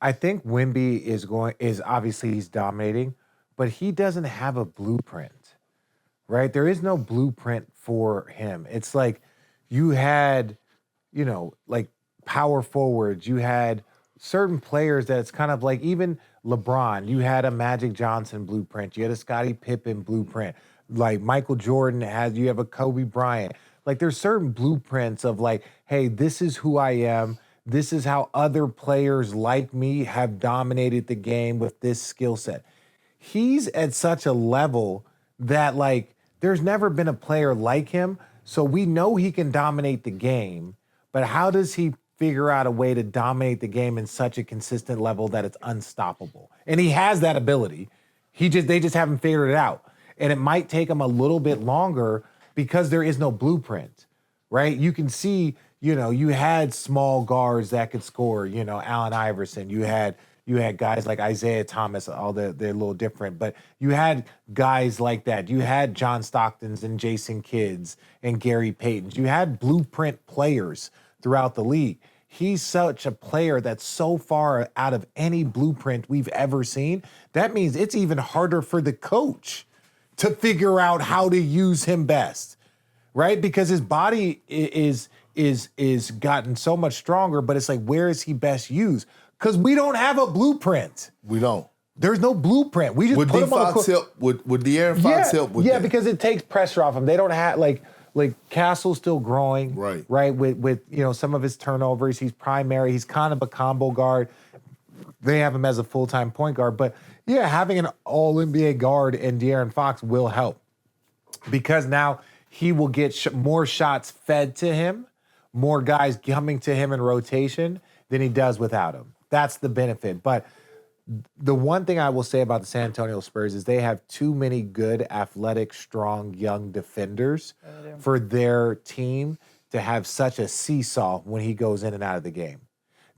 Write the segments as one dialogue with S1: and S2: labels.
S1: I think Wemby is obviously he's dominating, but he doesn't have a blueprint, right? There is no blueprint for him. It's like you had, like power forwards, you had certain players that's kind of like even LeBron, you had a Magic Johnson blueprint, you had a Scottie Pippen blueprint, like Michael Jordan you have a Kobe Bryant. Like there's certain blueprints of like, hey, this is who I am. This is how other players like me have dominated the game with this skill set. He's at such a level that like there's never been a player like him. So we know he can dominate the game, but how does he figure out a way to dominate the game in such a consistent level that it's unstoppable? And he has that ability. They just haven't figured it out. And it might take him a little bit longer because there is no blueprint, right? You can see, you had small guards that could score, Allen Iverson. You had guys like Isaiah Thomas, they're a little different, but you had guys like that. You had John Stocktons and Jason Kidds and Gary Paytons. You had blueprint players throughout the league. He's such a player that's so far out of any blueprint we've ever seen. That means it's even harder for the coach to figure out how to use him best, right? Because his body is gotten so much stronger, but it's like, where is he best used? Because we don't have a blueprint.
S2: We don't.
S1: There's no blueprint. We just
S2: would
S1: put him on the court.
S2: Would De'Aaron Fox help with that?
S1: Yeah, because it takes pressure off him. They don't have like Castle's still growing, right? With some of his turnovers. He's primary. He's kind of a combo guard. They have him as a full-time point guard, but yeah, having an All-NBA guard in De'Aaron Fox will help because now he will get more shots fed to him, more guys coming to him in rotation than he does without him. That's the benefit. But the one thing I will say about the San Antonio Spurs is they have too many good, athletic, strong, young defenders for their team to have such a seesaw when he goes in and out of the game.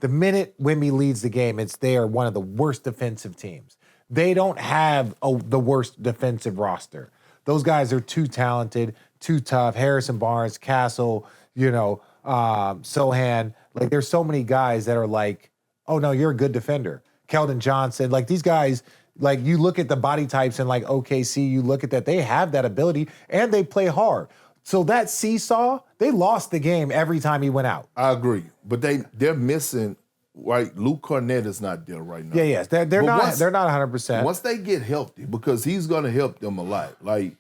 S1: The minute Wemby leads the game, they are one of the worst defensive teams. They don't have the worst defensive roster. Those guys are too talented, too tough. Harrison Barnes, Castle, Sohan. Like, there's so many guys that are like, oh, no, you're a good defender. Keldon Johnson. Like, these guys, like, you look at the body types and, like, OKC, you look at that. They have that ability, and they play hard. So that seesaw, they lost the game every time he went out.
S2: I agree. But they're missing, right? Luke Cornett is not there right now.
S1: Yeah, yes. They're not 100%.
S2: Once they get healthy, because he's going to help them a lot. Like,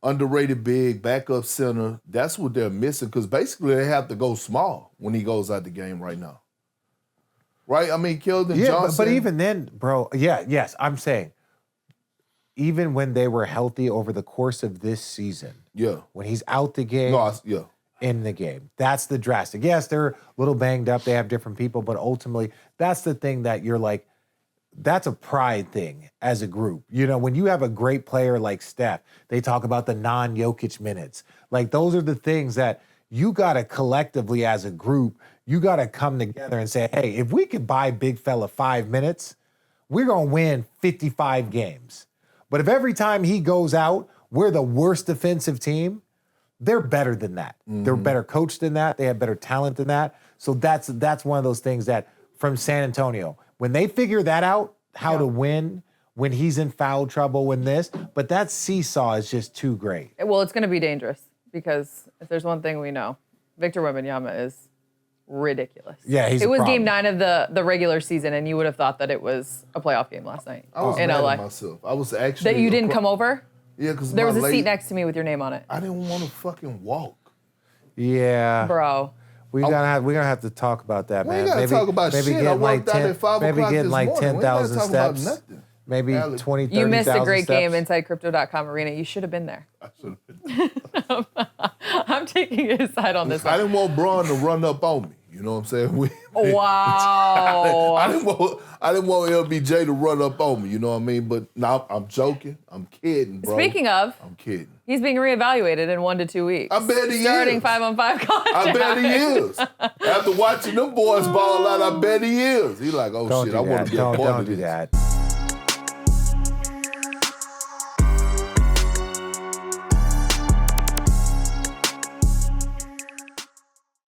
S2: underrated big, backup center, that's what they're missing because basically they have to go small when he goes out the game right now. Right? I mean, Keldon Johnson.
S1: But even then, bro, yes, I'm saying, even when they were healthy over the course of this season, when he's out the game, in the game, that's the drastic. Yes, they're a little banged up, they have different people, but ultimately, that's the thing that you're like, that's a pride thing as a group. When you have a great player like Steph, they talk about the non-Jokic minutes. Like, those are the things that you got to collectively as a group, you got to come together and say, hey, if we could buy big fella 5 minutes, we're going to win 55 games. But if every time he goes out, we're the worst defensive team, they're better than that. Mm-hmm. They're better coached than that. They have better talent than that. So that's one of those things that from San Antonio, when they figure that out, how to win, when he's in foul trouble, but that seesaw is just too great.
S3: Well, it's going to be dangerous because if there's one thing we know, Victor Wembanyama is ridiculous.
S1: Yeah,
S3: it was game 9 of the regular season, and you would have thought that it was a playoff game last night
S2: I was
S3: in
S2: mad
S3: LA.
S2: at myself. I was actually...
S3: That you didn't come over?
S2: Yeah, because
S3: there was a seat next to me with your name on it.
S2: I didn't want to fucking walk.
S1: Yeah.
S3: Bro.
S1: We're gonna have to talk about that, man.
S2: We gotta talk about shit. I worked out at 5 o'clock
S1: maybe getting like 10,000 steps.
S2: Nothing.
S1: Maybe 20, 30,000
S3: You missed a great
S1: steps.
S3: game inside Crypto.com Arena. You should have been there.
S2: I should have been there.
S3: I'm taking his side on this one.
S2: I didn't want Braun to run up on me. You know what I'm saying?
S3: Wow.
S2: I didn't want LBJ to run up on me. You know what I mean? But now I'm joking. I'm kidding, bro.
S3: Speaking of,
S2: I'm kidding.
S3: He's being reevaluated in 1 to 2 weeks.
S2: I bet he is.
S3: Starting 5-on-5 contract.
S2: I bet he is. After watching them boys ball out, I bet he is. He's like, oh, shit, I want to be a part of this.
S1: Don't do that.